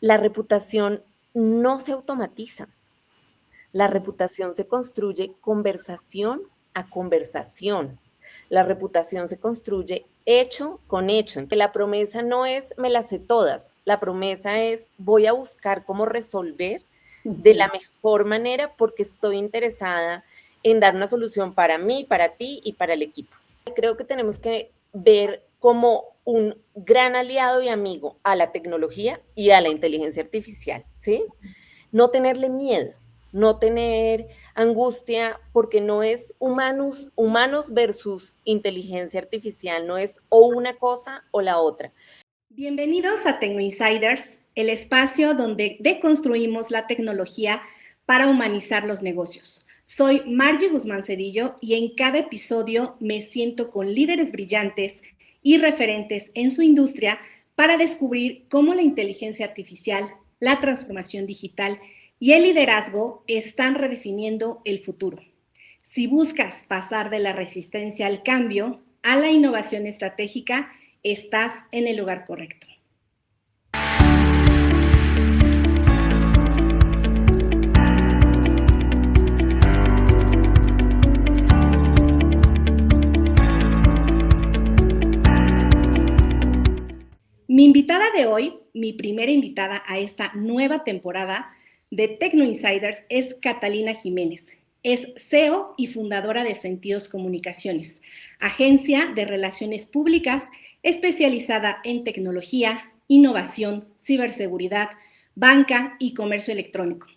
la reputación no se automatiza. La reputación se construye conversación a conversación. La reputación se construye hecho con hecho. En que la promesa no es me las sé todas. La promesa es voy a buscar cómo resolver de la mejor manera porque estoy interesada en dar una solución para mí, para ti y para el equipo. Creo que tenemos que ver como un gran aliado y amigo a la tecnología y a la inteligencia artificial, ¿sí? No tenerle miedo, no tener angustia, porque no es humanos versus inteligencia artificial, no es o una cosa o la otra. Bienvenidos a TecnoInsiders, el espacio donde deconstruimos la tecnología para humanizar los negocios. Soy Margie Guzmán Cedillo y en cada episodio me siento con líderes brillantes y referentes en su industria para descubrir cómo la inteligencia artificial, la transformación digital y el liderazgo están redefiniendo el futuro. Si buscas pasar de la resistencia al cambio a la innovación estratégica, estás en el lugar correcto. Mi invitada de hoy, mi primera invitada a esta nueva temporada de TecnoInsiders es Catalina Jiménez. Es CEO y fundadora de Sentidos Comunicaciones, agencia de relaciones públicas especializada en tecnología, innovación, ciberseguridad, banca y comercio electrónico,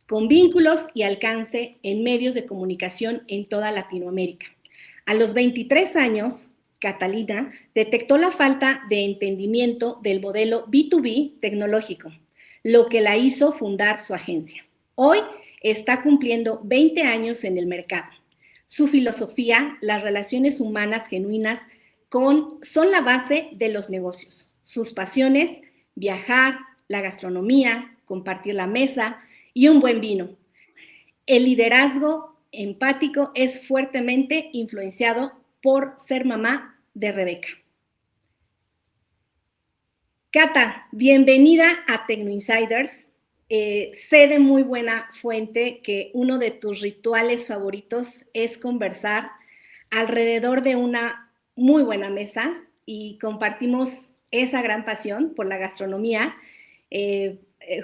con vínculos y alcance en medios de comunicación en toda Latinoamérica. A los 23 años, Catalina detectó la falta de entendimiento del modelo B2B tecnológico, lo que la hizo fundar su agencia. Hoy está cumpliendo 20 años en el mercado. Su filosofía, las relaciones humanas genuinas, son la base de los negocios. Sus pasiones, viajar, la gastronomía, compartir la mesa y un buen vino. El liderazgo empático es fuertemente influenciado por ser mamá de Rebeca. Cata, bienvenida a TecnoInsiders. Sé de muy buena fuente que uno de tus rituales favoritos es conversar alrededor de una muy buena mesa y compartimos esa gran pasión por la gastronomía.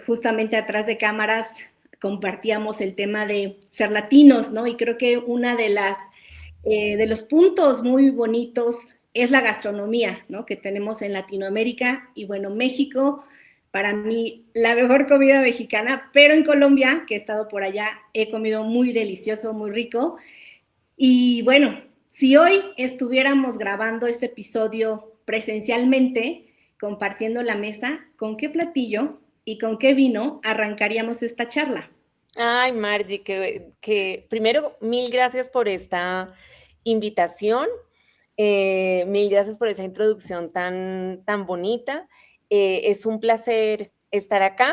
Justamente atrás de cámaras compartíamos el tema de ser latinos, ¿no? Y creo que una de los puntos muy bonitos es la gastronomía, ¿no? Que tenemos en Latinoamérica y bueno, México, para mí, la mejor comida mexicana, pero en Colombia, que he estado por allá, he comido muy delicioso, muy rico. Y bueno, si hoy estuviéramos grabando este episodio presencialmente, compartiendo la mesa, ¿con qué platillo y con qué vino arrancaríamos esta charla? Ay, Margie, que primero, mil gracias por esta invitación, mil gracias por esa introducción tan bonita. Es un placer estar acá.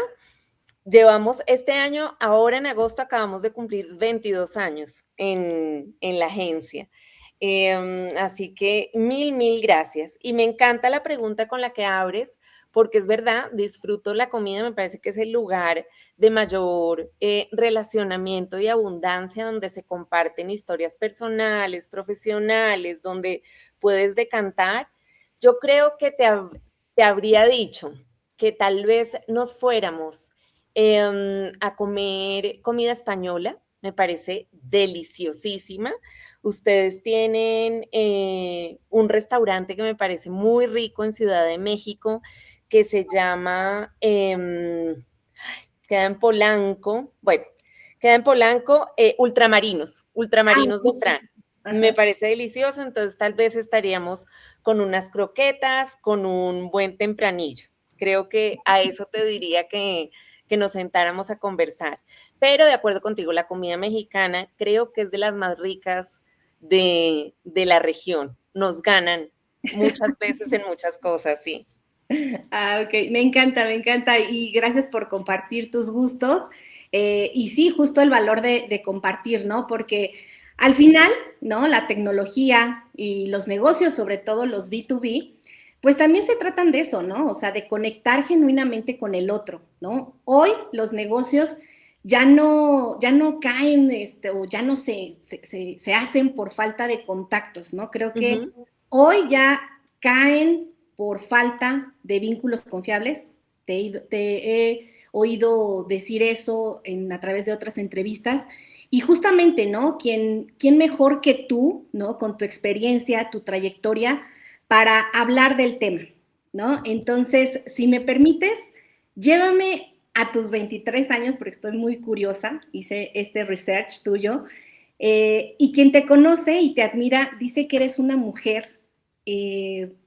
Llevamos este año, ahora en agosto, acabamos de cumplir 22 años en la agencia. Así que mil gracias. Y me encanta la pregunta con la que abres, porque es verdad, disfruto la comida, me parece que es el lugar de mayor relacionamiento y abundancia, donde se comparten historias personales, profesionales, donde puedes decantar. Yo creo que te habría dicho que tal vez nos fuéramos a comer comida española, me parece deliciosísima. Ustedes tienen un restaurante que me parece muy rico en Ciudad de México, que se llama, queda en Polanco, bueno, queda en Polanco, Ultramarinos de Fran. Me parece delicioso, entonces tal vez estaríamos con unas croquetas, con un buen tempranillo. Creo que a eso te diría que nos sentáramos a conversar. Pero de acuerdo contigo, la comida mexicana creo que es de las más ricas de la región. Nos ganan muchas veces en muchas cosas, sí. Ok, me encanta y gracias por compartir tus gustos. Y sí, justo el valor de compartir, ¿no? Porque al final, ¿no? La tecnología y los negocios, sobre todo los B2B, pues también se tratan de eso, ¿no? O sea, de conectar genuinamente con el otro, ¿no? Hoy los negocios ya no caen o ya no se hacen por falta de contactos, ¿no? Creo que hoy ya caen por falta de vínculos confiables. Te he oído decir eso a través de otras entrevistas. Y justamente, ¿no? ¿Quién mejor que tú, ¿no? Con tu experiencia, tu trayectoria, para hablar del tema, ¿no? Entonces, si me permites, llévame a tus 23 años, porque estoy muy curiosa, hice este research tuyo, y quien te conoce y te admira dice que eres una mujer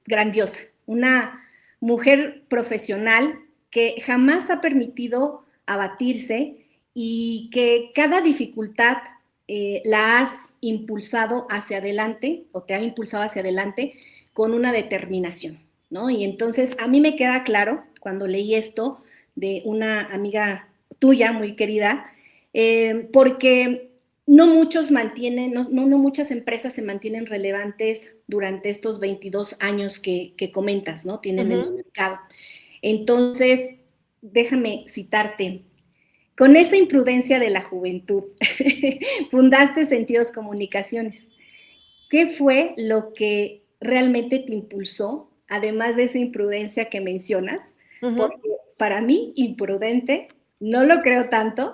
grandiosa, una mujer profesional que jamás ha permitido abatirse y que cada dificultad la has impulsado hacia adelante o te ha impulsado hacia adelante con una determinación, ¿no? Y entonces a mí me queda claro cuando leí esto de una amiga tuya muy querida, porque no muchos mantienen, no muchas empresas se mantienen relevantes durante estos 22 años que comentas, ¿no? Tienen en el mercado. Entonces, déjame citarte. Con esa imprudencia de la juventud, fundaste Sentidos Comunicaciones. ¿Qué fue lo que realmente te impulsó, además de esa imprudencia que mencionas? Porque para mí, imprudente, no lo creo tanto,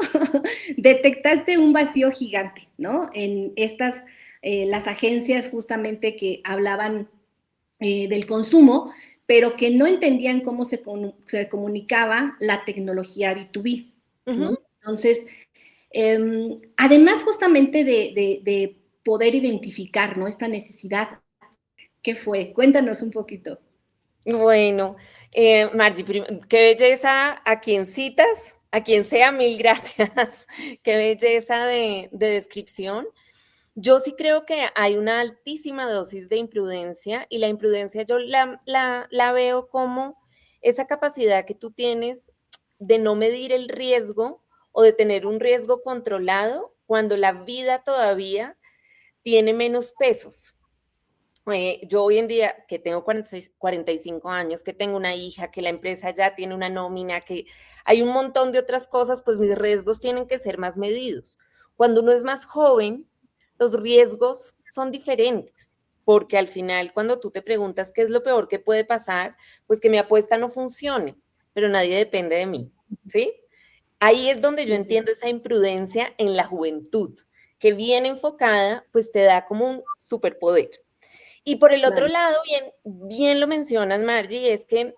detectaste un vacío gigante, ¿no? En estas, las agencias justamente que hablaban del consumo, pero que no entendían cómo se comunicaba la tecnología B2B, ¿no? Entonces, además justamente de poder identificar, ¿no? Esta necesidad, ¿qué fue? Cuéntanos un poquito. Bueno, Margie, qué belleza a quien citas, a quien sea, mil gracias. Qué belleza de descripción. Yo sí creo que hay una altísima dosis de imprudencia y la imprudencia yo la veo como esa capacidad que tú tienes de no medir el riesgo o de tener un riesgo controlado cuando la vida todavía tiene menos pesos. Yo hoy en día, que tengo 45 años, que tengo una hija, que la empresa ya tiene una nómina, que hay un montón de otras cosas, pues mis riesgos tienen que ser más medidos. Cuando uno es más joven, los riesgos son diferentes, porque al final cuando tú te preguntas qué es lo peor que puede pasar, pues que mi apuesta no funcione, pero nadie depende de mí, ¿sí? Ahí es donde yo entiendo esa imprudencia en la juventud, que bien enfocada, pues te da como un superpoder. Y por el otro lado, bien lo mencionas, Margie, es que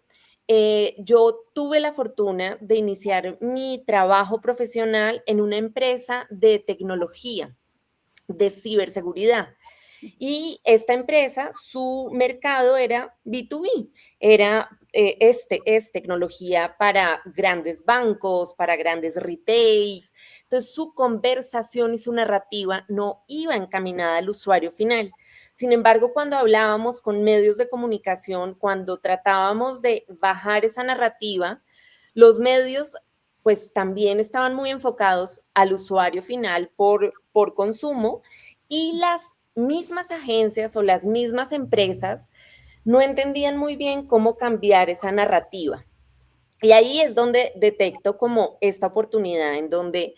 yo tuve la fortuna de iniciar mi trabajo profesional en una empresa de tecnología, de ciberseguridad. Y esta empresa, su mercado era B2B, es tecnología para grandes bancos, para grandes retails. Entonces, su conversación y su narrativa no iba encaminada al usuario final. Sin embargo, cuando hablábamos con medios de comunicación, cuando tratábamos de bajar esa narrativa, los medios pues también estaban muy enfocados al usuario final por consumo y las mismas agencias o las mismas empresas no entendían muy bien cómo cambiar esa narrativa. Y ahí es donde detecto como esta oportunidad en donde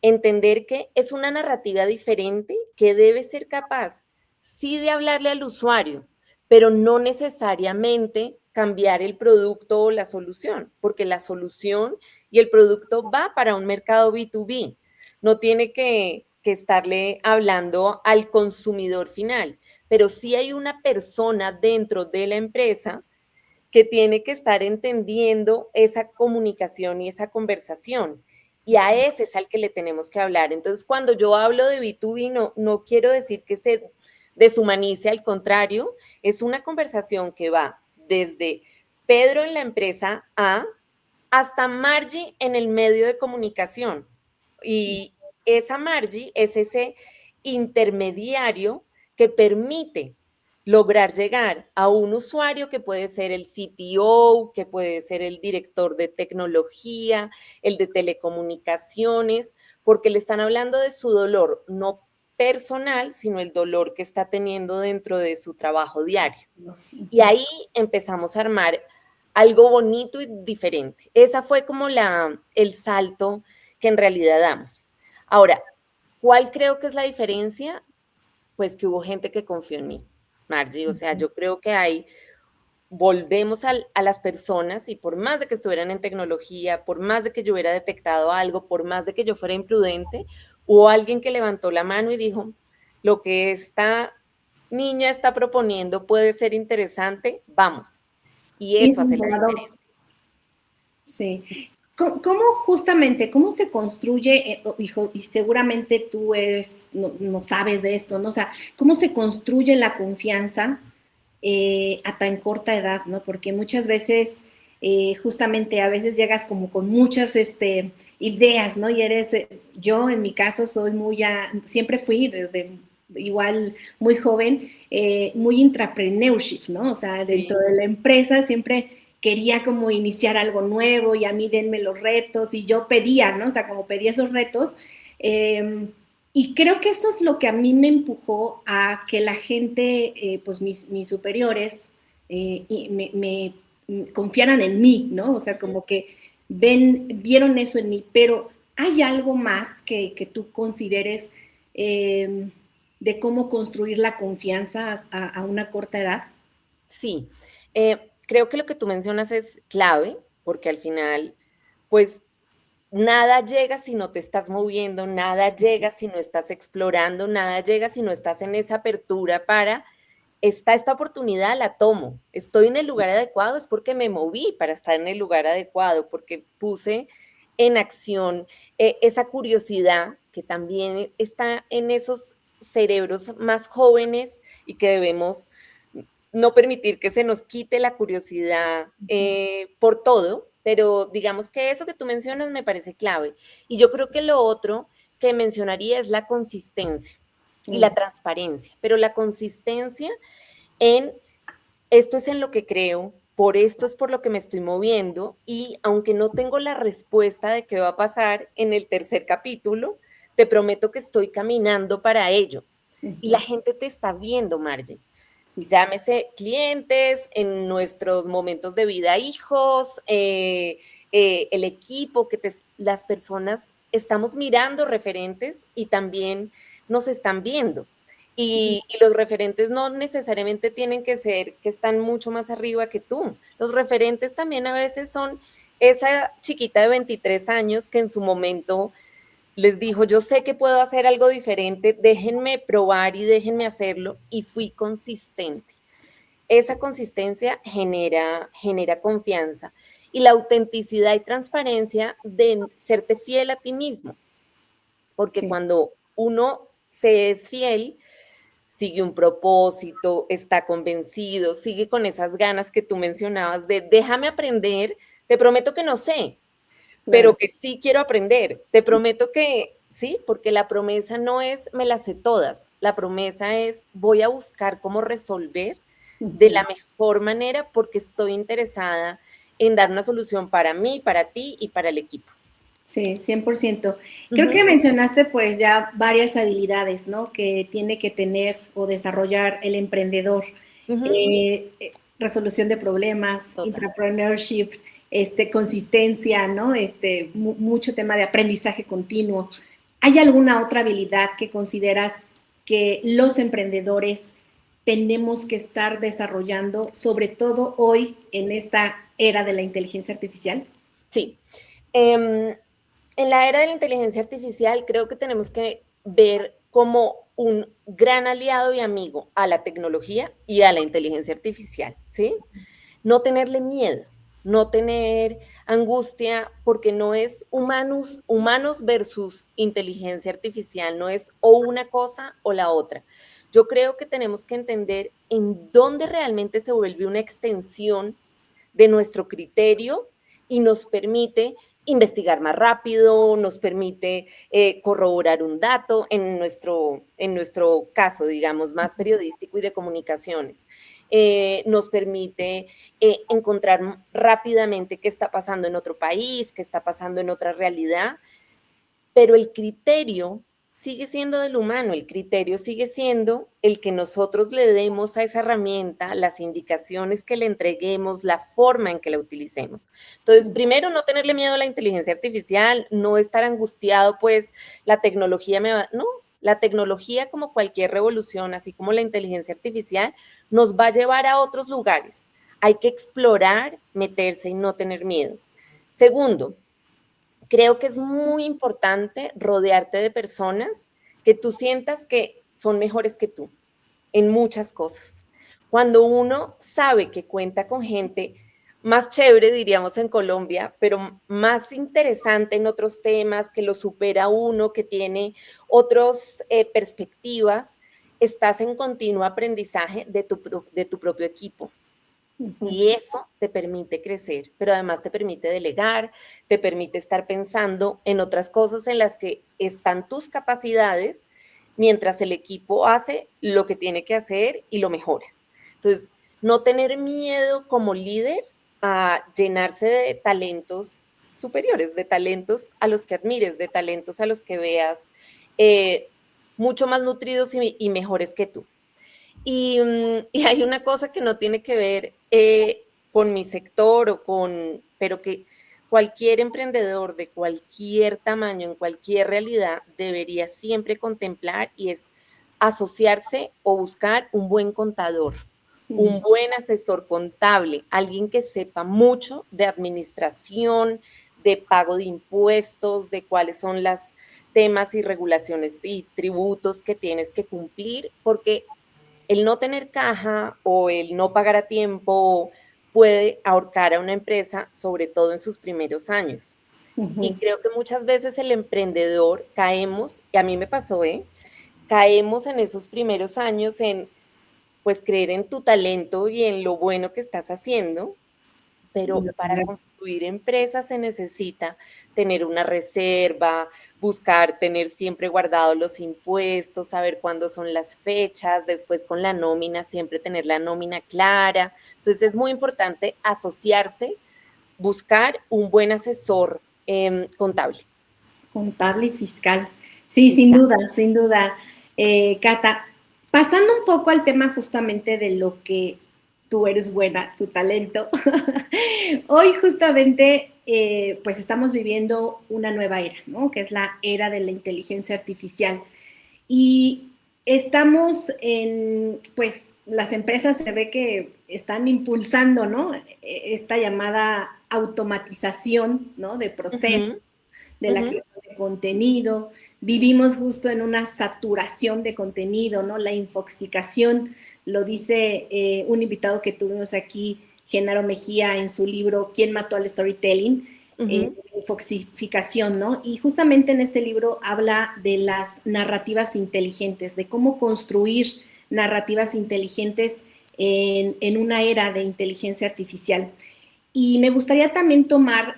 entender que es una narrativa diferente que debe ser capaz, sí, de hablarle al usuario, pero no necesariamente cambiar el producto o la solución, porque la solución y el producto va para un mercado B2B. No tiene que estarle hablando al consumidor final, pero sí hay una persona dentro de la empresa que tiene que estar entendiendo esa comunicación y esa conversación. Y a ese es al que le tenemos que hablar. Entonces, cuando yo hablo de B2B, no quiero decir que se deshumanice, al contrario, es una conversación que va desde Pedro en la empresa A hasta Margie en el medio de comunicación. Y esa Margie es ese intermediario que permite lograr llegar a un usuario que puede ser el CTO, que puede ser el director de tecnología, el de telecomunicaciones, porque le están hablando de su dolor, no personal, sino el dolor que está teniendo dentro de su trabajo diario. Y ahí empezamos a armar algo bonito y diferente. Esa fue como el salto que en realidad damos. Ahora, ¿cuál creo que es la diferencia? Pues que hubo gente que confió en mí, Margie. O sea, yo creo que volvemos a las personas y por más de que estuvieran en tecnología, por más de que yo hubiera detectado algo, por más de que yo fuera imprudente, hubo alguien que levantó la mano y dijo, lo que esta niña está proponiendo puede ser interesante, vamos. Y eso hace la diferencia. Sí. ¿Cómo justamente, cómo se construye, hijo, y seguramente tú no sabes de esto, ¿no? O sea, ¿cómo se construye la confianza a tan corta edad, ¿no? Porque muchas veces, justamente a veces llegas como con muchas ideas, ¿no? Y yo en mi caso soy siempre fui desde igual muy joven, muy intrapreneurship, ¿no? O sea, dentro de la empresa siempre quería como iniciar algo nuevo y a mí denme los retos y yo pedía, ¿no? O sea, como pedía esos retos. Y creo que eso es lo que a mí me empujó a que la gente, pues mis superiores, me confiaran en mí, ¿no? O sea, como que vieron eso en mí, pero ¿hay algo más que tú consideres de cómo construir la confianza a una corta edad? Sí, creo que lo que tú mencionas es clave, porque al final, pues nada llega si no te estás moviendo, nada llega si no estás explorando, nada llega si no estás en esa apertura para, está esta oportunidad, la tomo. Estoy en el lugar adecuado, es porque me moví para estar en el lugar adecuado, porque puse en acción esa curiosidad que también está en esos cerebros más jóvenes y que debemos no permitir que se nos quite la curiosidad por todo, pero digamos que eso que tú mencionas me parece clave. Y yo creo que lo otro que mencionaría es la consistencia y la transparencia, pero la consistencia en esto es en lo que creo, por esto es por lo que me estoy moviendo y aunque no tengo la respuesta de qué va a pasar en el tercer capítulo, te prometo que estoy caminando para ello. Y la gente te está viendo, Marge. Llámese clientes, en nuestros momentos de vida, hijos, el equipo, las personas estamos mirando referentes y también nos están viendo. Y los referentes no necesariamente tienen que ser que están mucho más arriba que tú. Los referentes también a veces son esa chiquita de 23 años que en su momento les dijo, yo sé que puedo hacer algo diferente, déjenme probar y déjenme hacerlo, y fui consistente. Esa consistencia genera confianza y la autenticidad y transparencia de serte fiel a ti mismo, porque cuando uno se es fiel, sigue un propósito, está convencido, sigue con esas ganas que tú mencionabas de déjame aprender, te prometo que no sé, pero que sí quiero aprender. Te prometo que sí, porque la promesa no es me las sé todas. La promesa es voy a buscar cómo resolver de la mejor manera porque estoy interesada en dar una solución para mí, para ti y para el equipo. Sí, 100%. Creo que mencionaste pues ya varias habilidades, ¿no? Que tiene que tener o desarrollar el emprendedor. Resolución de problemas, entrepreneurship, consistencia, ¿no? Mucho tema de aprendizaje continuo. ¿Hay alguna otra habilidad que consideras que los emprendedores tenemos que estar desarrollando, sobre todo hoy en esta era de la inteligencia artificial? Sí. En la era de la inteligencia artificial creo que tenemos que ver como un gran aliado y amigo a la tecnología y a la inteligencia artificial, ¿sí? No tenerle miedo, no tener angustia, porque no es humanos versus inteligencia artificial, no es o una cosa o la otra. Yo creo que tenemos que entender en dónde realmente se vuelve una extensión de nuestro criterio y nos permite investigar más rápido, nos permite corroborar un dato en nuestro caso, digamos, más periodístico y de comunicaciones. Nos permite encontrar rápidamente qué está pasando en otro país, qué está pasando en otra realidad, pero el criterio sigue siendo del humano, el criterio sigue siendo el que nosotros le demos a esa herramienta, las indicaciones que le entreguemos, la forma en que la utilicemos. Entonces, primero, no tenerle miedo a la inteligencia artificial, no estar angustiado, pues la tecnología me va, no, la tecnología como cualquier revolución, así como la inteligencia artificial, nos va a llevar a otros lugares. Hay que explorar, meterse y no tener miedo. Segundo, creo que es muy importante rodearte de personas que tú sientas que son mejores que tú en muchas cosas. Cuando uno sabe que cuenta con gente más chévere, diríamos en Colombia, pero más interesante en otros temas, que lo supera uno, que tiene otras perspectivas, estás en continuo aprendizaje de tu propio equipo. Y eso te permite crecer, pero además te permite delegar, te permite estar pensando en otras cosas en las que están tus capacidades, mientras el equipo hace lo que tiene que hacer y lo mejora. Entonces, no tener miedo como líder a llenarse de talentos superiores, de talentos a los que admires, de talentos a los que veas mucho más nutridos y mejores que tú. Y hay una cosa que no tiene que ver con mi sector pero que cualquier emprendedor de cualquier tamaño, en cualquier realidad, debería siempre contemplar y es asociarse o buscar un buen contador, un buen asesor contable, alguien que sepa mucho de administración, de pago de impuestos, de cuáles son los temas y regulaciones y tributos que tienes que cumplir, porque el no tener caja o el no pagar a tiempo puede ahorcar a una empresa, sobre todo en sus primeros años. Y creo que muchas veces el emprendedor caemos, y a mí me pasó, caemos en esos primeros años en pues creer en tu talento y en lo bueno que estás haciendo, pero para construir empresas se necesita tener una reserva, buscar tener siempre guardados los impuestos, saber cuándo son las fechas, después con la nómina, siempre tener la nómina clara. Entonces es muy importante asociarse, buscar un buen asesor contable. Contable y fiscal. Sí, Fiscal. sin duda. Cata, pasando un poco al tema justamente de lo que tú eres buena, tu talento. Hoy justamente pues estamos viviendo una nueva era, ¿no? Que es la era de la inteligencia artificial. Y estamos en, pues las empresas se ve que están impulsando, ¿no? Esta llamada automatización, ¿no? De procesos, Ujú, de la ujú. creación de contenido. Vivimos justo en una saturación de contenido, ¿no? La infoxicación, lo dice un invitado que tuvimos aquí, Genaro Mejía, en su libro ¿Quién mató al storytelling? Uh-huh. Infoxicación, ¿no? Y justamente en este libro habla de las narrativas inteligentes, de cómo construir narrativas inteligentes en una era de inteligencia artificial. Y me gustaría también tomar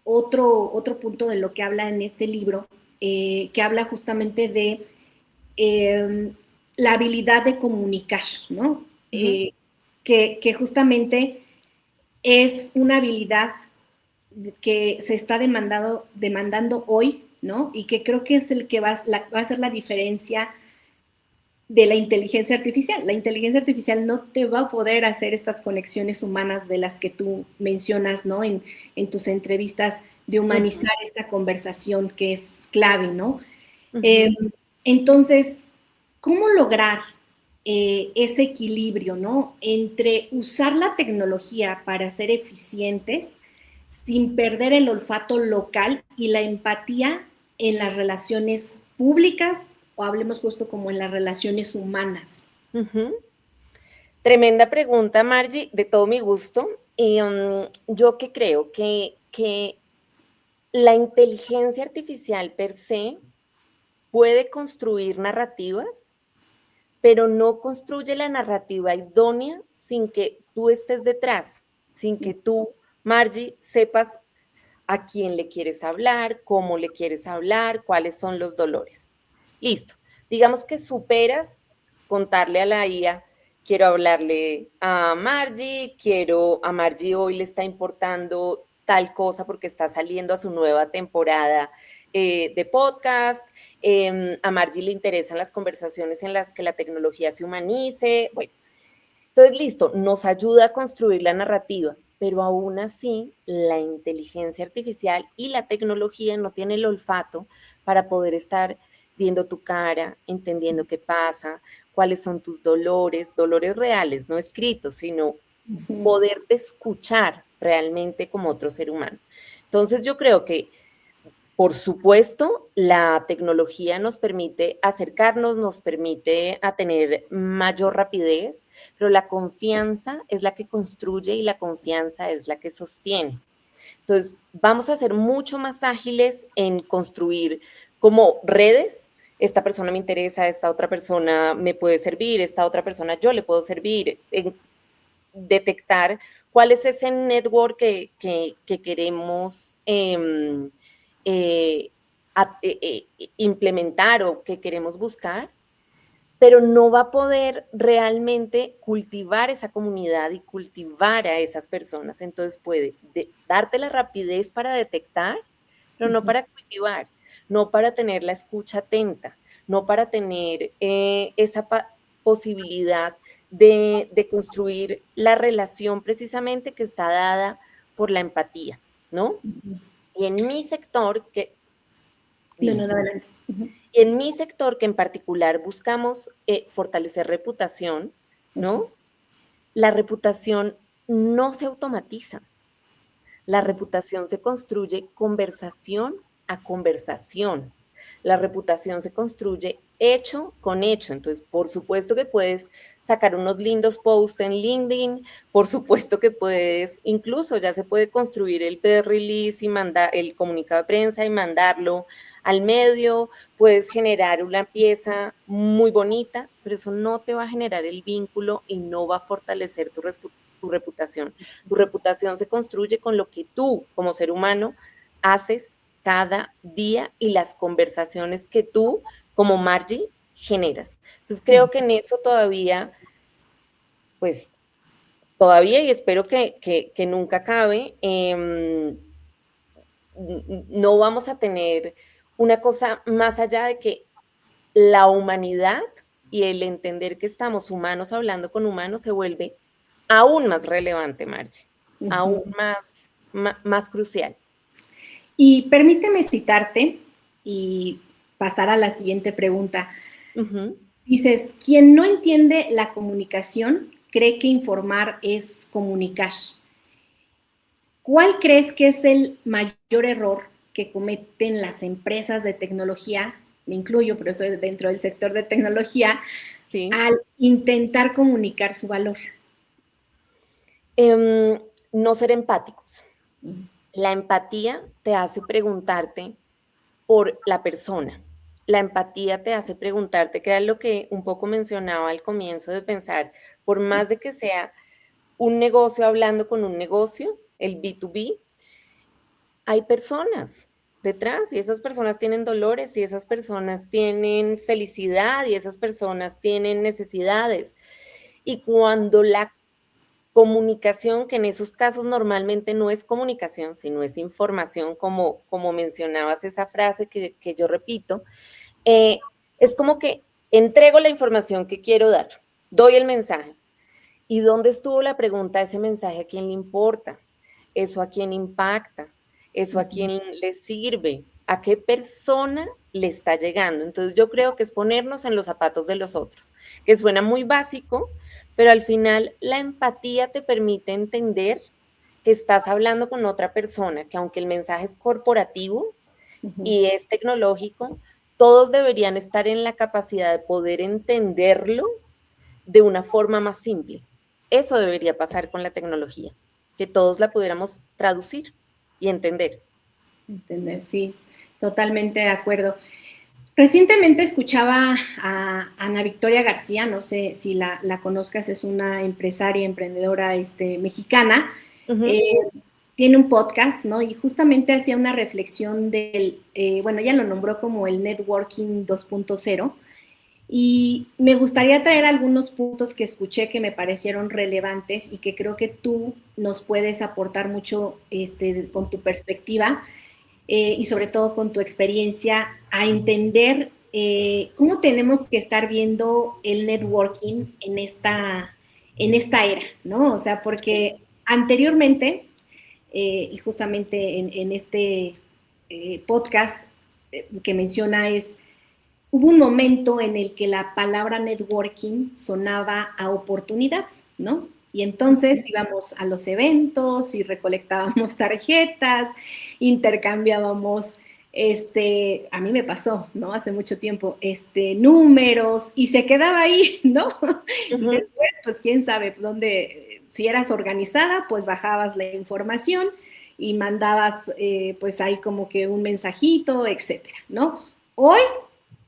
otro punto de lo que habla en este libro, que habla justamente de la habilidad de comunicar, ¿no? Uh-huh. Que justamente es una habilidad que se está demandando hoy, ¿no? Y que creo que es el que va a ser la diferencia de la inteligencia artificial. La inteligencia artificial no te va a poder hacer estas conexiones humanas de las que tú mencionas, ¿no? En tus entrevistas, de Uh-huh. humanizar esta conversación que es clave, ¿no? Eh, Uh-huh. entonces, ¿cómo lograr ese equilibrio, ¿no? Entre usar la tecnología para ser eficientes sin perder el olfato local y la empatía en las relaciones públicas o hablemos justo como en las relaciones humanas. Uh-huh. Tremenda pregunta, Margie, de todo mi gusto. Yo que creo que la inteligencia artificial per se puede construir narrativas, pero no construye la narrativa idónea sin que tú estés detrás, sin que tú, Margie, sepas a quién le quieres hablar, cómo le quieres hablar, cuáles son los dolores. Listo. Digamos que superas contarle a la IA, quiero hablarle a Margie hoy le está importando tal cosa porque está saliendo a su nueva temporada de podcast. A Margie le interesan las conversaciones en las que la tecnología se humanice. Bueno, entonces, listo, nos ayuda a construir la narrativa, pero aún así la inteligencia artificial y la tecnología no tienen el olfato para poder estar viendo tu cara, entendiendo qué pasa, cuáles son tus dolores, dolores reales, no escritos, sino poderte escuchar realmente como otro ser humano. Entonces, yo creo que por supuesto, la tecnología nos permite acercarnos, nos permite a tener mayor rapidez, pero la confianza es la que construye y la confianza es la que sostiene. Entonces, vamos a ser mucho más ágiles en construir como redes. Esta persona me interesa, esta otra persona me puede servir, esta otra persona yo le puedo servir, en detectar cuál es ese network que queremos eh, implementar o que queremos buscar, pero no va a poder realmente cultivar esa comunidad y cultivar a esas personas. Entonces puede darte la rapidez para detectar, pero no para cultivar, no para tener la escucha atenta, no para tener esa posibilidad de construir la relación precisamente que está dada por la empatía, ¿no? Y en mi sector, que No, dime. no, adelante. Y en mi sector, que en particular buscamos fortalecer reputación, ¿no? La reputación no se automatiza. La reputación se construye conversación a conversación. La reputación se construye hecho con hecho. Entonces, por supuesto que puedes sacar unos lindos posts en LinkedIn, por supuesto que puedes, incluso ya se puede construir el press release y mandar el comunicado de prensa y mandarlo al medio, puedes generar una pieza muy bonita, pero eso no te va a generar el vínculo y no va a fortalecer tu reputación. Tu reputación se construye con lo que tú, como ser humano, haces cada día y las conversaciones que tú, como Margie, generas. Entonces, creo que en eso todavía, pues, todavía y espero que nunca acabe, no vamos a tener una cosa más allá de que la humanidad y el entender que estamos humanos hablando con humanos se vuelve aún más relevante, Margie, aún más crucial. Y permíteme citarte y pasar a la siguiente pregunta. Dices, quien no entiende la comunicación cree que informar es comunicar. ¿Cuál crees que es el mayor error que cometen las empresas de tecnología? Me incluyo, pero estoy dentro del sector de tecnología, Sí. al intentar comunicar su valor. No ser empáticos. La empatía te hace preguntarte por la persona. La empatía te hace preguntarte, que era lo que un poco mencionaba al comienzo de pensar, por más de que sea un negocio hablando con un negocio, el B2B, hay personas detrás y esas personas tienen dolores y esas personas tienen felicidad y esas personas tienen necesidades. Y cuando la comunicación, que en esos casos normalmente no es comunicación, sino es información, como mencionabas esa frase que yo repito, es como que entrego la información que quiero dar, doy el mensaje. ¿Y dónde estuvo la pregunta de ese mensaje? ¿A quién le importa? ¿Eso a quién impacta? ¿Eso a quién le sirve? ¿A qué persona le está llegando? Entonces yo creo que es ponernos en los zapatos de los otros, que suena muy básico, pero al final la empatía te permite entender que estás hablando con otra persona, que aunque el mensaje es corporativo y es tecnológico, todos deberían estar en la capacidad de poder entenderlo de una forma más simple. Eso debería pasar con la tecnología, que todos la pudiéramos traducir y entender. Entender, sí, totalmente de acuerdo. Recientemente escuchaba a Ana Victoria García, no sé si la conozcas, es una empresaria, emprendedora mexicana. Tiene un podcast, ¿no? Y justamente hacía una reflexión del, bueno, ella lo nombró como el networking 2.0, Y me gustaría traer algunos puntos que escuché que me parecieron relevantes y que creo que tú nos puedes aportar mucho con tu perspectiva y sobre todo con tu experiencia a entender cómo tenemos que estar viendo el networking en esta era, ¿no? O sea, porque anteriormente, y justamente en este podcast que menciona hubo un momento en el que la palabra networking sonaba a oportunidad, ¿no? Y entonces íbamos a los eventos y recolectábamos tarjetas, intercambiábamos, a mí me pasó, ¿no? Hace mucho tiempo, números y se quedaba ahí, ¿no? Y Ujú. después, pues quién sabe dónde, si eras organizada, pues bajabas la información y mandabas, pues ahí como que un mensajito, etcétera, ¿no? Hoy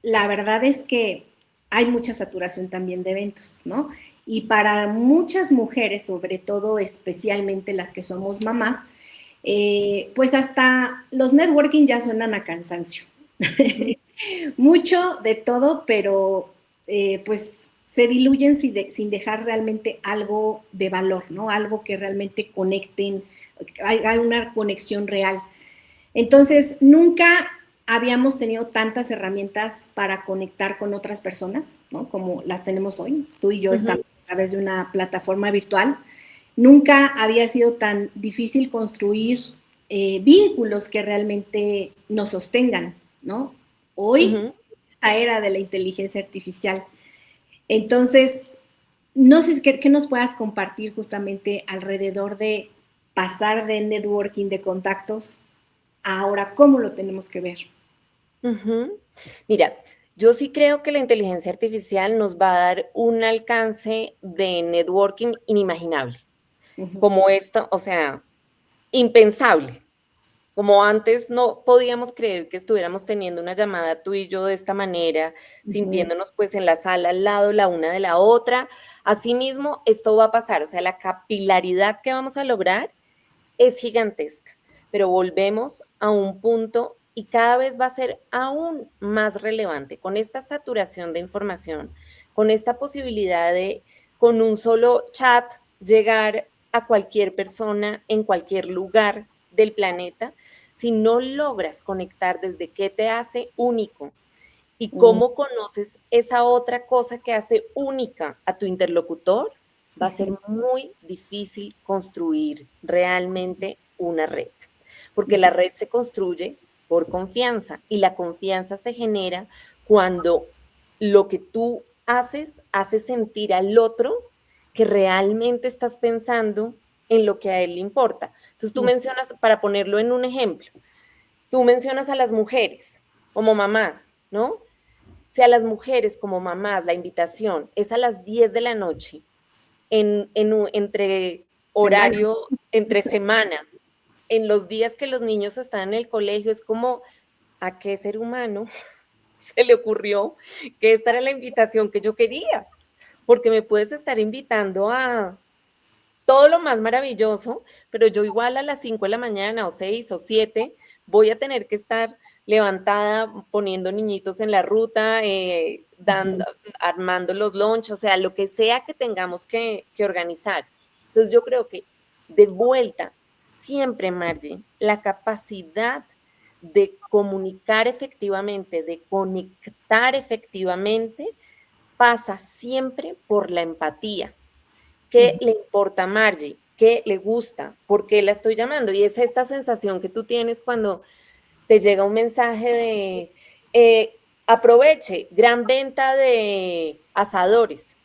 la verdad es que hay mucha saturación también de eventos, ¿no? Y para muchas mujeres, sobre todo especialmente las que somos mamás, pues hasta los networking ya suenan a cansancio. Ujú. Mucho de todo, pero pues se diluyen sin dejar realmente algo de valor, ¿no? Algo que realmente conecten, hay una conexión real. Entonces, nunca habíamos tenido tantas herramientas para conectar con otras personas, ¿no? Como las tenemos hoy. Tú y yo Ujú. estamos a través de una plataforma virtual. Nunca había sido tan difícil construir vínculos que realmente nos sostengan, ¿no? Hoy, Ujú. esta era de la inteligencia artificial. Entonces, no sé qué nos puedas compartir justamente alrededor de pasar de networking, de contactos. Ahora, ¿cómo lo tenemos que ver? Ujú. Mira, yo sí creo que la inteligencia artificial nos va a dar un alcance de networking inimaginable, Ujú, como esto, o sea, impensable. Como antes no podíamos creer que estuviéramos teniendo una llamada tú y yo de esta manera, ujú, sintiéndonos pues en la sala al lado la una de la otra. Asimismo, esto va a pasar, o sea, la capilaridad que vamos a lograr es gigantesca, pero volvemos a un punto y cada vez va a ser aún más relevante con esta saturación de información, con esta posibilidad de con un solo chat llegar a cualquier persona en cualquier lugar del planeta. Si no logras conectar desde qué te hace único y mm, cómo conoces esa otra cosa que hace única a tu interlocutor, va a ser ujú, muy difícil construir realmente una red, porque ujú, la red se construye por confianza y la confianza se genera cuando lo que tú haces hace sentir al otro que realmente estás pensando en lo que a él le importa. Entonces tú ujú, mencionas, para ponerlo en un ejemplo, tú mencionas a las mujeres como mamás, ¿no? Si a las mujeres como mamás la invitación es a las 10 de la noche, entre semana. horario, entre semana, en los días que los niños están en el colegio, es como, ¿a qué ser humano se le ocurrió que esta era la invitación que yo quería? Porque me puedes estar invitando a todo lo más maravilloso, pero yo igual a las 5 de la mañana o 6 o 7 voy a tener que estar levantada poniendo niñitos en la ruta, Ujú, armando los lunch, o sea, lo que sea que tengamos que organizar. Entonces yo creo que de vuelta, siempre, Margie, la capacidad de comunicar efectivamente, de conectar efectivamente, pasa siempre por la empatía. ¿Qué ujú, le importa a Margie? ¿Qué le gusta? ¿Por qué la estoy llamando? Y es esta sensación que tú tienes cuando te llega un mensaje de aproveche, gran venta de asadores.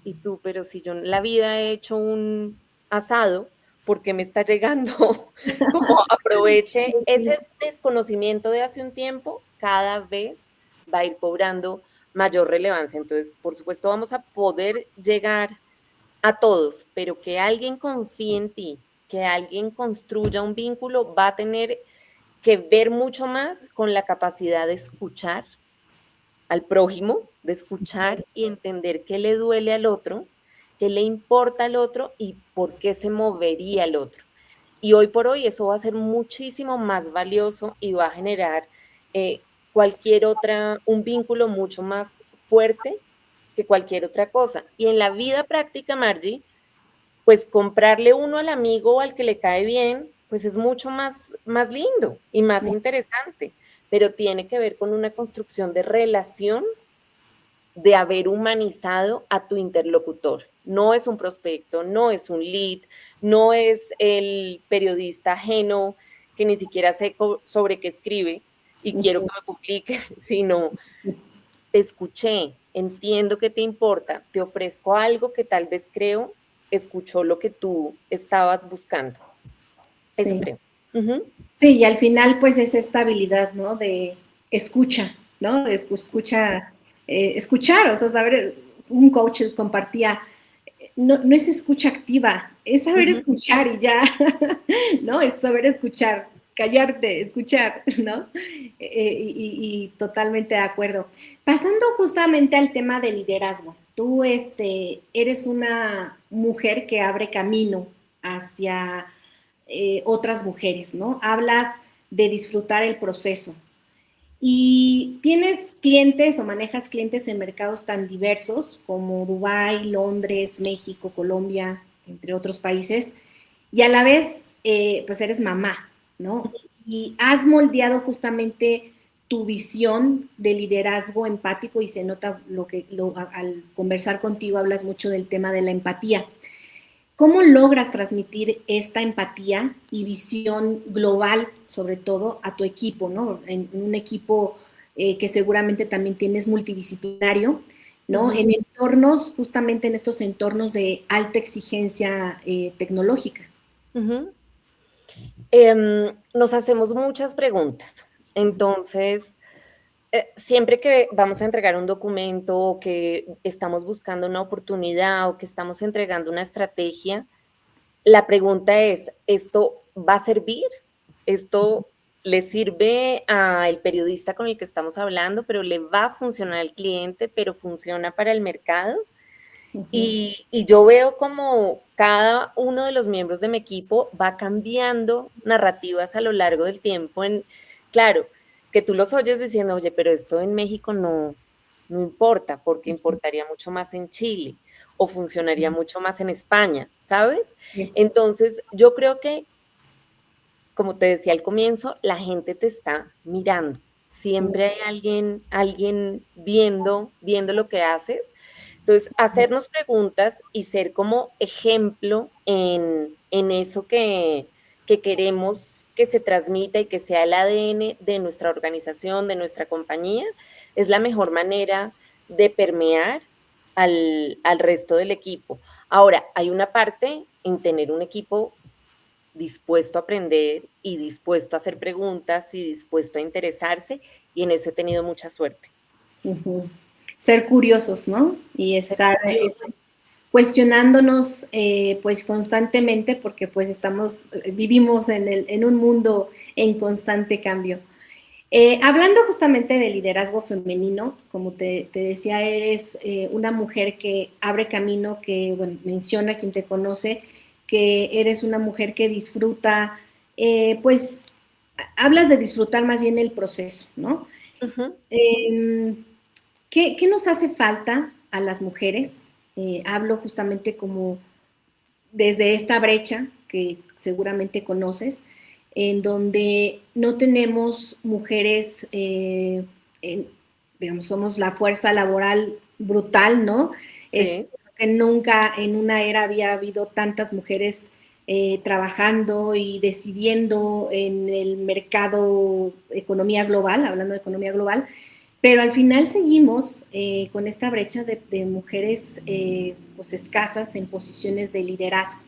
Y tú, pero si yo en la vida he hecho un asado, ¿por qué me está llegando? Como aproveche ese desconocimiento de hace un tiempo, cada vez va a ir cobrando mayor relevancia. Entonces, por supuesto, vamos a poder llegar a todos, pero que alguien confíe en ti, que alguien construya un vínculo, va a tener que ver mucho más con la capacidad de escuchar al prójimo, de escuchar y entender qué le duele al otro, qué le importa al otro y por qué se movería al otro. Y hoy por hoy eso va a ser muchísimo más valioso y va a generar cualquier otra, un vínculo mucho más fuerte que cualquier otra cosa. Y en la vida práctica, Margie, pues comprarle uno al amigo o al que le cae bien, pues es mucho más lindo y más interesante, pero tiene que ver con una construcción de relación, de haber humanizado a tu interlocutor. No es un prospecto, no es un lead, no es el periodista ajeno que ni siquiera sé sobre qué escribe y quiero que me publique, sino te escuché, entiendo que te importa, te ofrezco algo que tal vez creo escuchó lo que tú estabas buscando. Eso Sí. creo. Uh-huh. Sí, y al final pues es esta habilidad, ¿no? De escucha, ¿no? De escuchar, o sea, saber, un coach compartía, no es escucha activa, es saber Uh-huh. escuchar y ya, ¿no? Es saber escuchar, callarte, escuchar, ¿no? Y totalmente de acuerdo. Pasando justamente al tema del liderazgo, tú eres una mujer que abre camino hacia otras mujeres, ¿no? Hablas de disfrutar el proceso. Y tienes clientes o manejas clientes en mercados tan diversos como Dubái, Londres, México, Colombia, entre otros países, y a la vez, pues eres mamá, ¿no? Y has moldeado justamente tu visión de liderazgo empático y se nota al conversar contigo hablas mucho del tema de la empatía. ¿Cómo logras transmitir esta empatía y visión global, sobre todo, a tu equipo, ¿no? En un equipo que seguramente también tienes multidisciplinario, ¿no? Uh-huh. En entornos, justamente en estos entornos de alta exigencia tecnológica. Uh-huh. Nos hacemos muchas preguntas. Entonces, siempre que vamos a entregar un documento o que estamos buscando una oportunidad o que estamos entregando una estrategia, la pregunta es, ¿esto va a servir? ¿Esto le sirve al periodista con el que estamos hablando, pero le va a funcionar al cliente, pero funciona para el mercado? Uh -huh. Y yo veo como cada uno de los miembros de mi equipo va cambiando narrativas a lo largo del tiempo. Claro, que tú los oyes diciendo, oye, pero esto en México no importa, porque importaría mucho más en Chile o funcionaría mucho más en España, ¿sabes? Sí. Entonces, yo creo que, como te decía al comienzo, la gente te está mirando. Siempre hay alguien viendo lo que haces. Entonces, hacernos preguntas y ser como ejemplo en eso que queremos que se transmita y que sea el ADN de nuestra organización, de nuestra compañía, es la mejor manera de permear al resto del equipo. Ahora, hay una parte en tener un equipo dispuesto a aprender y dispuesto a hacer preguntas y dispuesto a interesarse, y en eso he tenido mucha suerte. Uh -huh. Ser curiosos, ¿no? Y Ser estar curiosos. cuestionándonos pues constantemente porque pues vivimos en un mundo en constante cambio. Hablando justamente de liderazgo femenino, como te decía, eres una mujer que abre camino, que bueno, menciona quien te conoce, que eres una mujer que disfruta, pues hablas de disfrutar más bien el proceso, ¿no? Uh-huh. ¿Qué nos hace falta a las mujeres? Hablo justamente como desde esta brecha que seguramente conoces, en donde no tenemos mujeres, digamos, somos la fuerza laboral brutal, ¿no? Sí. Que nunca en una era había habido tantas mujeres trabajando y decidiendo en el mercado economía global, hablando de economía global, pero al final seguimos con esta brecha de mujeres pues escasas en posiciones de liderazgo.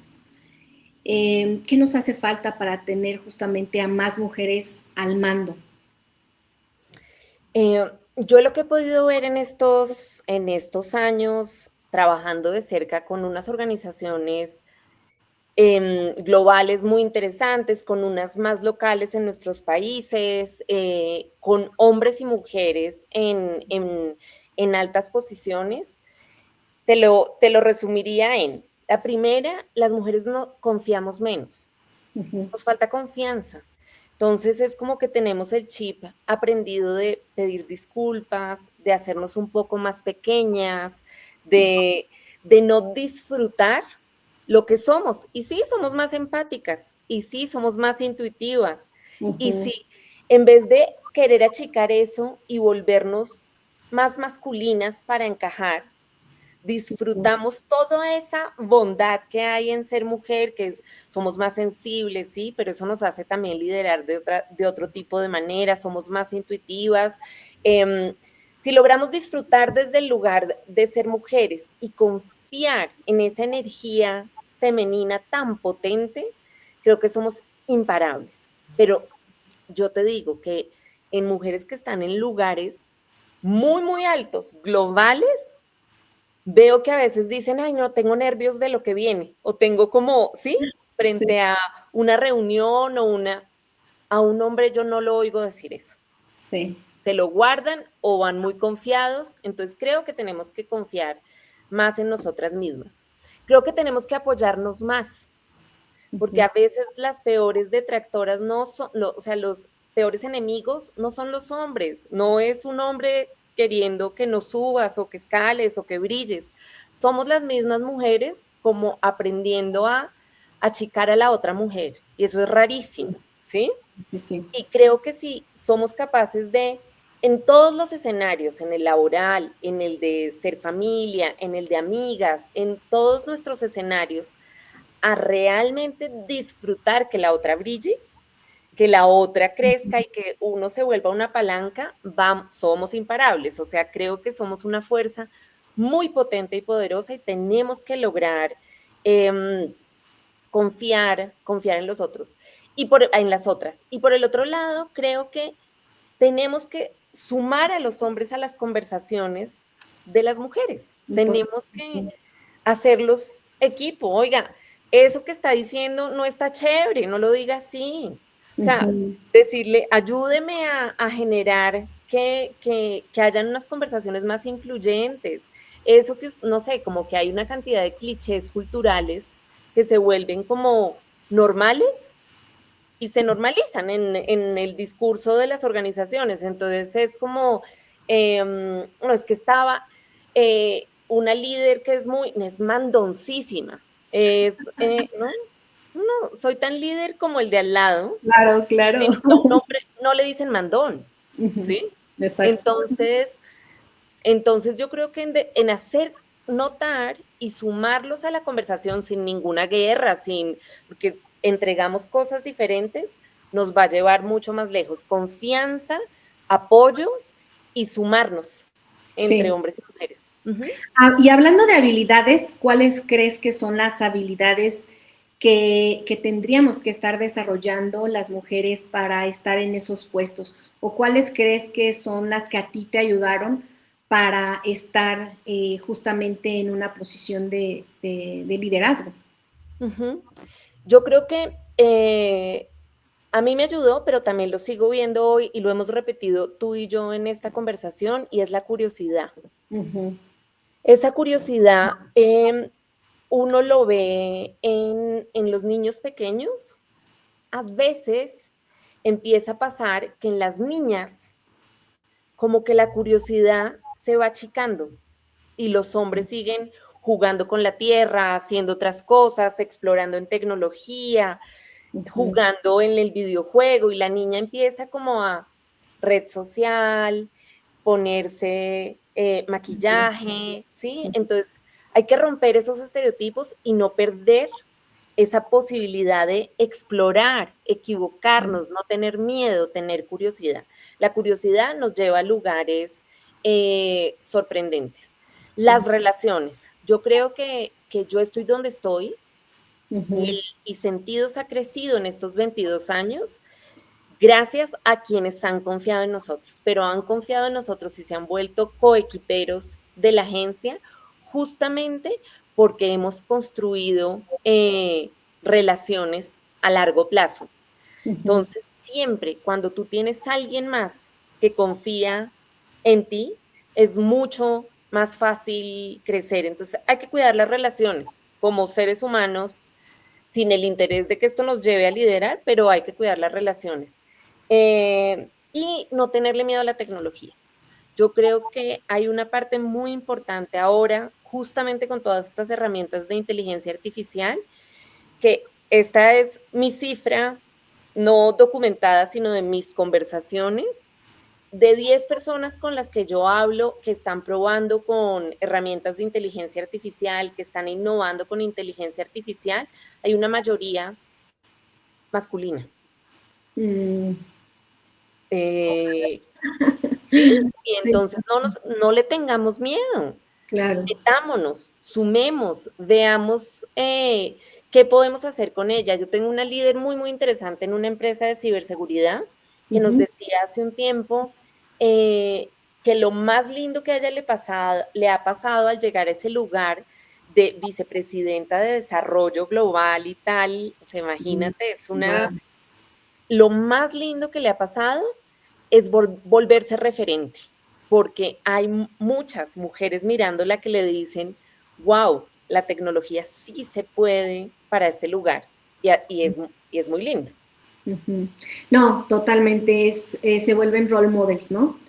¿Qué nos hace falta para tener justamente a más mujeres al mando? Yo lo que he podido ver en estos años trabajando de cerca con unas organizaciones globales muy interesantes, con unas más locales en nuestros países, con hombres y mujeres en altas posiciones, te lo resumiría en, la primera, las mujeres no confiamos menos, Uh -huh. nos falta confianza. Entonces es como que tenemos el chip aprendido de pedir disculpas, de hacernos un poco más pequeñas, de no disfrutar lo que somos. Y sí, somos más empáticas, y sí, somos más intuitivas, y Ujú. sí, en vez de querer achicar eso y volvernos más masculinas para encajar, disfrutamos toda esa bondad que hay en ser mujer, somos más sensibles, sí, pero eso nos hace también liderar de otro tipo de manera, somos más intuitivas. Si logramos disfrutar desde el lugar de ser mujeres y confiar en esa energía femenina tan potente, creo que somos imparables. Pero yo te digo que en mujeres que están en lugares muy, muy altos, globales, veo que a veces dicen, ay, no, tengo nervios de lo que viene, o tengo como, ¿sí? Sí, Frente a una reunión a un hombre yo no lo oigo decir eso. sí. Te lo guardan o van muy confiados, entonces creo que tenemos que confiar más en nosotras mismas. Creo que tenemos que apoyarnos más, porque Ujú. a veces las peores detractoras no son, o sea, los peores enemigos no son los hombres, no es un hombre queriendo que nos subas o que escales o que brilles. Somos las mismas mujeres como aprendiendo a achicar a la otra mujer y eso es rarísimo, ¿sí? Sí, sí. Y creo que si somos capaces de, en todos los escenarios, en el laboral, en el de ser familia, en el de amigas, en todos nuestros escenarios, a realmente disfrutar que la otra brille, que la otra crezca y que uno se vuelva una palanca, somos imparables. O sea, creo que somos una fuerza muy potente y poderosa y tenemos que lograr eh, confiar en los otros en las otras. Y por el otro lado, creo que tenemos que sumar a los hombres a las conversaciones de las mujeres. Tenemos que hacerlos equipo. Oiga, eso que está diciendo no está chévere, no lo diga así. O sea, Ujú. decirle, ayúdeme a generar que hayan unas conversaciones más incluyentes. Eso que, no sé, como que hay una cantidad de clichés culturales que se vuelven como normales y se normalizan en el discurso de las organizaciones. Entonces es como, no, es que estaba una líder que es mandoncísima, ¿no? No, soy tan líder como el de al lado, Claro, claro. sino que a un hombre no le dicen mandón, Ujú. ¿sí? Exacto. Entonces, entonces yo creo que en hacer notar y sumarlos a la conversación sin ninguna guerra, porque entregamos cosas diferentes, nos va a llevar mucho más lejos. Confianza, apoyo y sumarnos entre Sí. hombres y mujeres. Ujú. Y hablando de habilidades, ¿cuáles crees que son las habilidades que tendríamos que estar desarrollando las mujeres para estar en esos puestos? ¿O cuáles crees que son las que a ti te ayudaron para estar justamente en una posición de liderazgo? Ujú. Yo creo que a mí me ayudó, pero también lo sigo viendo hoy y lo hemos repetido tú y yo en esta conversación, y es la curiosidad. Ujú. Esa curiosidad uno lo ve en los niños pequeños. A veces empieza a pasar que en las niñas como que la curiosidad se va achicando y los hombres siguen jugando con la tierra, haciendo otras cosas, explorando en tecnología, Ujú. jugando en el videojuego, y la niña empieza como a red social, ponerse maquillaje, ¿sí? Entonces hay que romper esos estereotipos y no perder esa posibilidad de explorar, equivocarnos, no tener miedo, tener curiosidad. La curiosidad nos lleva a lugares sorprendentes. Las relaciones. Yo creo que yo estoy donde estoy Ujú. y Sentidos ha crecido en estos 22 años gracias a quienes han confiado en nosotros, pero han confiado en nosotros y se han vuelto coequiperos de la agencia justamente porque hemos construido relaciones a largo plazo. Ujú. Entonces, siempre cuando tú tienes a alguien más que confía en ti, es mucho más fácil crecer. Entonces, hay que cuidar las relaciones como seres humanos sin el interés de que esto nos lleve a liderar, pero hay que cuidar las relaciones. Y no tenerle miedo a la tecnología. Yo creo que hay una parte muy importante ahora, justamente con todas estas herramientas de inteligencia artificial, que esta es mi cifra, no documentada, sino de mis conversaciones. De 10 personas con las que yo hablo que están probando con herramientas de inteligencia artificial, que están innovando con inteligencia artificial, hay una mayoría masculina. Mm. ¿Sí? Y Sí, entonces no le tengamos miedo. claro. Metámonos, sumemos, veamos qué podemos hacer con ella. Yo tengo una líder muy, muy interesante en una empresa de ciberseguridad que nos Ujú. decía hace un tiempo que lo más lindo que a ella le ha pasado al llegar a ese lugar de vicepresidenta de desarrollo global y tal, o sea, imagínate, Wow. lo más lindo que le ha pasado es volverse referente, porque hay muchas mujeres mirándola que le dicen, wow, la tecnología sí se puede para este lugar y es muy lindo. Ujú. No, totalmente, se vuelven role models, ¿no?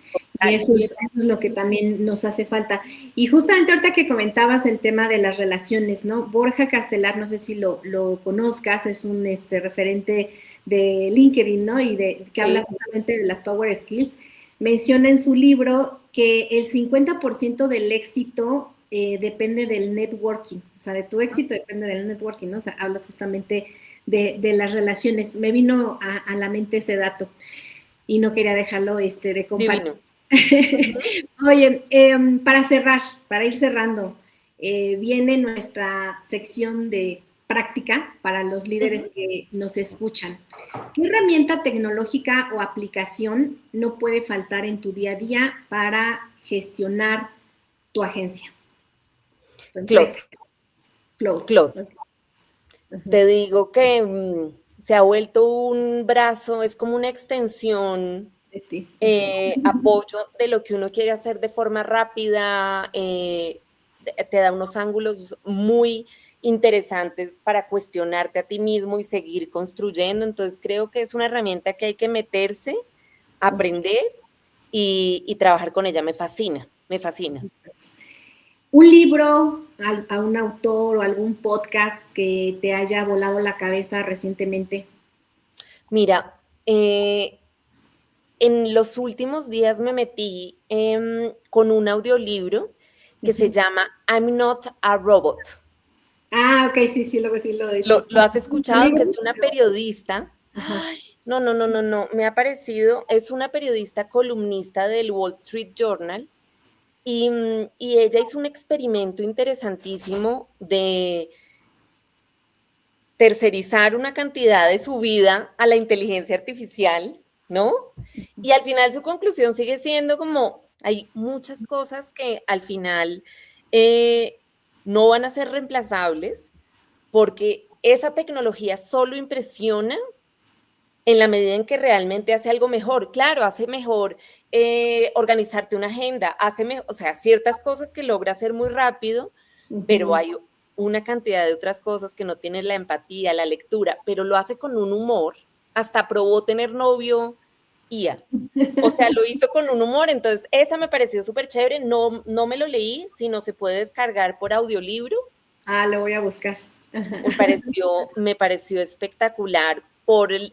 Y eso es lo que también nos hace falta. Y justamente ahorita que comentabas el tema de las relaciones, ¿no? Borja Castelar, no sé si lo conozcas, es un referente de LinkedIn, ¿no? Y que habla Sí, justamente de las Power Skills. Menciona en su libro que el 50% del éxito depende del networking, o sea, de tu éxito depende del networking, ¿no? O sea, hablas justamente de las relaciones. Me vino a la mente ese dato y no quería dejarlo de compartir. divino. Ujú. Oye, para cerrar, para ir cerrando, viene nuestra sección de práctica para los líderes Ujú. que nos escuchan. ¿Qué herramienta tecnológica o aplicación no puede faltar en tu día a día para gestionar tu agencia, tu empresa? Claude, Cloud. Claude. Okay. Uh-huh. Te digo que se ha vuelto un brazo, es como una extensión, De ti. Uh-huh. apoyo de lo que uno quiere hacer de forma rápida, te da unos ángulos muy interesantes para cuestionarte a ti mismo y seguir construyendo. Entonces creo que es una herramienta que hay que meterse, aprender y trabajar con ella. Me fascina, me fascina. Un libro, a un autor o algún podcast que te haya volado la cabeza recientemente. Mira, en los últimos días me metí con un audiolibro que se Uh-huh. llama I'm Not a Robot. Ah, ok, sí, sí, luego sí lo hizo. ¿Lo has escuchado? Que ¿Libro? es de una periodista. Ajá. Ay, no, no, no, no, no. Me ha parecido, es una periodista columnista del Wall Street Journal y ella hizo un experimento interesantísimo de tercerizar una cantidad de su vida a la inteligencia artificial, ¿no? Y al final su conclusión sigue siendo como, hay muchas cosas que al final eh, no van a ser reemplazables porque esa tecnología solo impresiona en la medida en que realmente hace algo mejor. Claro, hace mejor organizarte una agenda, hace mejor, o sea, ciertas cosas que logra hacer muy rápido, pero Uh-huh. hay una cantidad de otras cosas que no tienen la empatía, la lectura, pero lo hace con un humor. Hasta probó tener novio IA. O sea, lo hizo con un humor, entonces esa me pareció súper chévere. No, no me lo leí, sino se puede descargar por audiolibro. Ah, lo voy a buscar. Me pareció espectacular.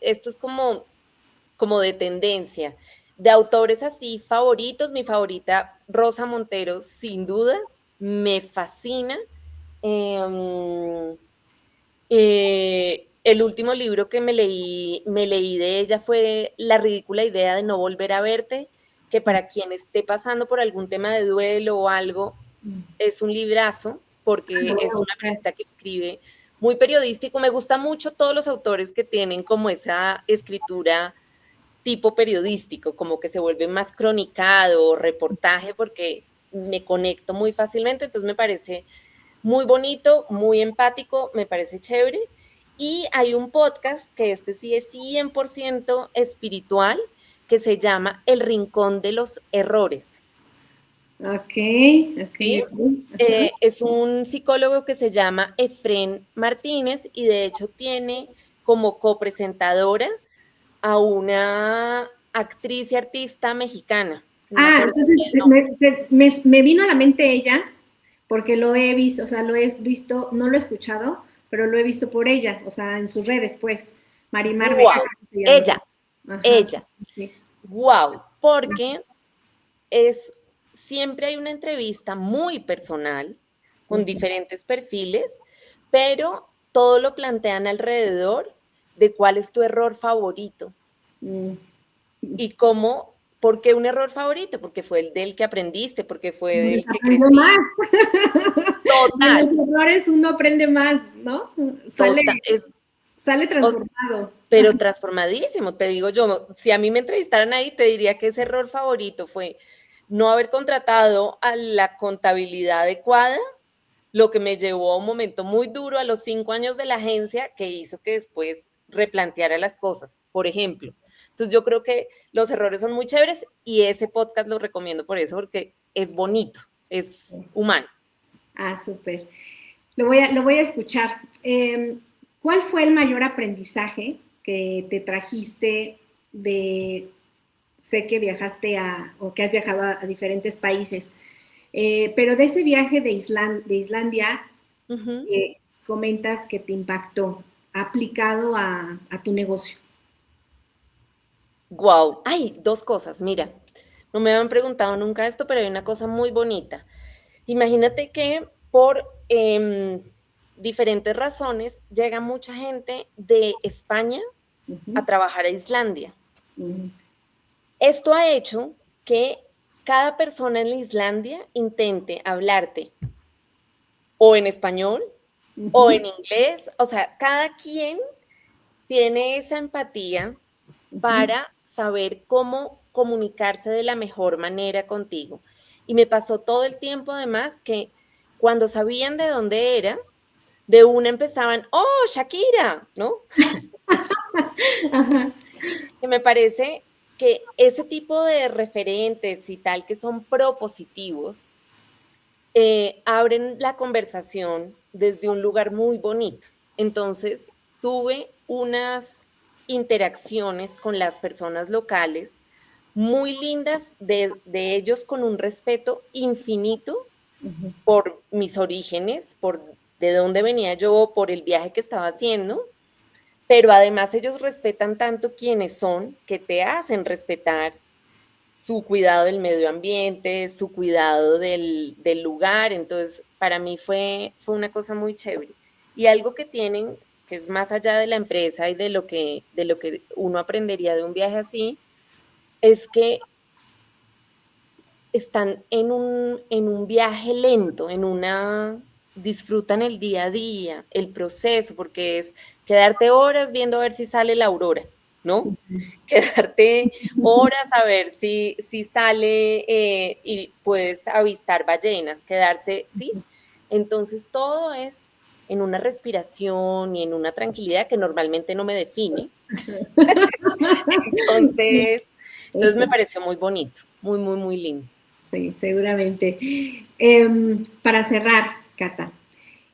Esto es como de tendencia. De autores así favoritos, mi favorita, Rosa Montero, sin duda, me fascina. Eh, el último libro que me leí de ella fue La ridícula idea de no volver a verte, que para quien esté pasando por algún tema de duelo o algo, es un librazo, porque Lo voy a es una buscar. periodista que escribe muy periodístico. Me gusta mucho todos los autores que tienen como esa escritura tipo periodístico, como que se vuelve más cronicado, reportaje, porque me conecto muy fácilmente, entonces me parece muy bonito, muy empático, me parece chévere. Y hay un podcast que este sí es 100% espiritual, que se llama El Rincón de los Errores. Ok, ok, ¿Sí? ok. Ajá. Es un psicólogo que se llama Efrén Martínez y de hecho tiene como copresentadora a una actriz y artista mexicana. No me acuerdo Entonces el nombre. me vino a la mente ella, porque lo he visto, o sea, lo he visto, no lo he escuchado, pero lo he visto por ella, o sea, en sus redes, pues, Marimar Vega, Wow, creo que se llama. ella, Ajá, sí, ella, sí. wow, porque siempre hay una entrevista muy personal con Ujú, diferentes perfiles, pero todo lo plantean alrededor de cuál es tu error favorito mm. y cómo, ¿por qué un error favorito? Porque fue el del que aprendiste, porque fue Donde del se que aprendió más. creciste. De Total, los errores uno aprende más, ¿no? Sale, total, sale o transformado. pero transformadísimo, te digo yo, si a mí me entrevistaran ahí, te diría que ese error favorito fue no haber contratado a la contabilidad adecuada, lo que me llevó a un momento muy duro a los 5 años de la agencia que hizo que después replanteara las cosas, por ejemplo. Entonces yo creo que los errores son muy chéveres y ese podcast lo recomiendo por eso, porque es bonito, es humano. Súper. Lo voy a escuchar. ¿Cuál fue el mayor aprendizaje que te trajiste de, sé que viajaste o que has viajado a diferentes países, pero de ese viaje de Islandia, comentas que te impactó, aplicado a tu negocio? Wow. Ay, dos cosas, mira. No me habían preguntado nunca esto, pero hay una cosa muy bonita. Imagínate que por diferentes razones llega mucha gente de España Ujú, a trabajar a Islandia. ujú, Esto ha hecho que cada persona en la Islandia intente hablarte o en español o ujú, en inglés. O sea, cada quien tiene esa empatía ujú. para saber cómo comunicarse de la mejor manera contigo. Y me pasó todo el tiempo además que cuando sabían de dónde era, de una empezaban, oh, Shakira, ¿no? Ajá. Que me parece que ese tipo de referentes y tal que son propositivos, abren la conversación desde un lugar muy bonito. Entonces, tuve unas interacciones con las personas locales muy lindas de ellos con un respeto infinito Ujú, por mis orígenes, por de dónde venía yo, por el viaje que estaba haciendo, pero además ellos respetan tanto quienes son que te hacen respetar su cuidado del medio ambiente, su cuidado del lugar. Entonces, para mí fue una cosa muy chévere. Y algo que tienen, que es más allá de la empresa y de lo que uno aprendería de un viaje así, es que están en un viaje lento, disfrutan el día a día, el proceso, porque es quedarte horas viendo a ver si sale la aurora, ¿no? Quedarte horas a ver si sale y puedes avistar ballenas, quedarse, ¿sí? Entonces todo es en una respiración y en una tranquilidad que normalmente no me define. Sí, Entonces eso. me pareció muy bonito, muy, muy, muy lindo. Sí, seguramente. Para cerrar, Cata,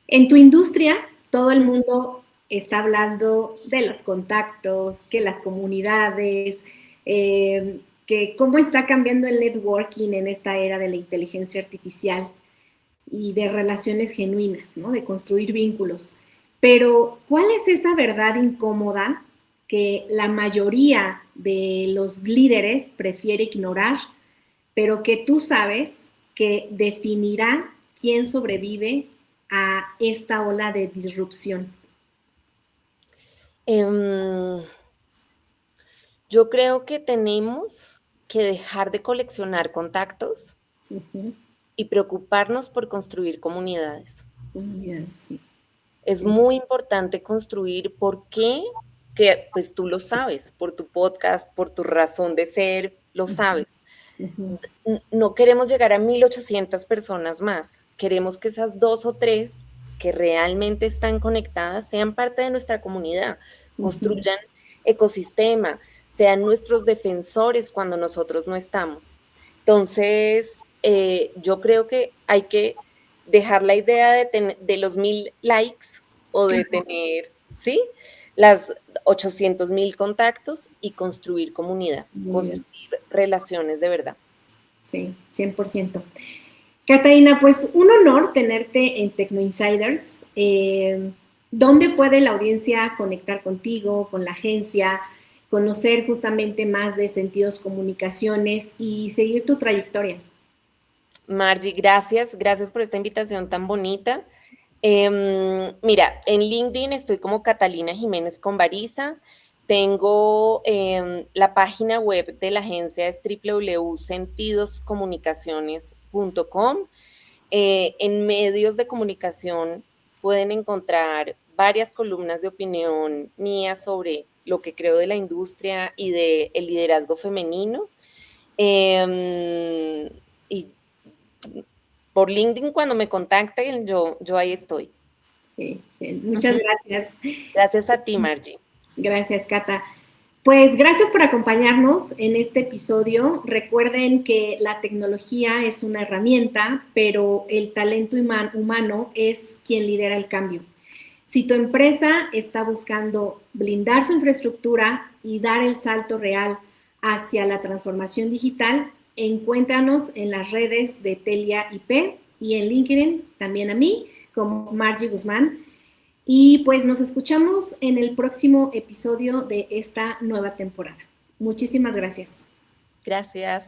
en tu industria todo el mundo está hablando de los contactos, que las comunidades, que cómo está cambiando el networking en esta era de la inteligencia artificial y de relaciones genuinas, ¿no? De construir vínculos. Pero, ¿cuál es esa verdad incómoda que la mayoría de los líderes prefiere ignorar, pero que tú sabes que definirá quién sobrevive a esta ola de disrupción? Em, yo creo que tenemos que dejar de coleccionar contactos Ujú, y preocuparnos por construir comunidades. comunidades, sí. Es Sí. muy importante construir por qué, que pues tú lo sabes, por tu podcast, por tu razón de ser, lo Ujú, sabes. ujú, No queremos llegar a 1.800 personas más. Queremos que esas dos o tres que realmente están conectadas sean parte de nuestra comunidad, ujú. construyan ecosistema, sean nuestros defensores cuando nosotros no estamos. Entonces, yo creo que hay que dejar la idea de los 1.000 likes o de tener, ¿sí? Las, 800.000 contactos y construir comunidad, construir relaciones de verdad. Sí, 100%. Catalina, pues un honor tenerte en TecnoInsiders. ¿Dónde puede la audiencia conectar contigo, con la agencia, conocer justamente más de Sentidos Comunicaciones y seguir tu trayectoria? Margie, gracias por esta invitación tan bonita. Mira, en LinkedIn estoy como Catalina Jiménez Conbariza. Tengo la página web de la agencia es www.sentidoscomunicaciones.com. En medios de comunicación pueden encontrar varias columnas de opinión mías sobre lo que creo de la industria y del liderazgo femenino. Y por LinkedIn, cuando me contacten, yo ahí estoy. Sí, muchas gracias. Gracias a ti, Margie. Gracias, Cata. Pues gracias por acompañarnos en este episodio. Recuerden que la tecnología es una herramienta, pero el talento humano es quien lidera el cambio. Si tu empresa está buscando blindar su infraestructura y dar el salto real hacia la transformación digital, encuéntranos en las redes de Telia IP y en LinkedIn, también a mí, como Margie Guzmán. Y pues nos escuchamos en el próximo episodio de esta nueva temporada. Muchísimas gracias. Gracias.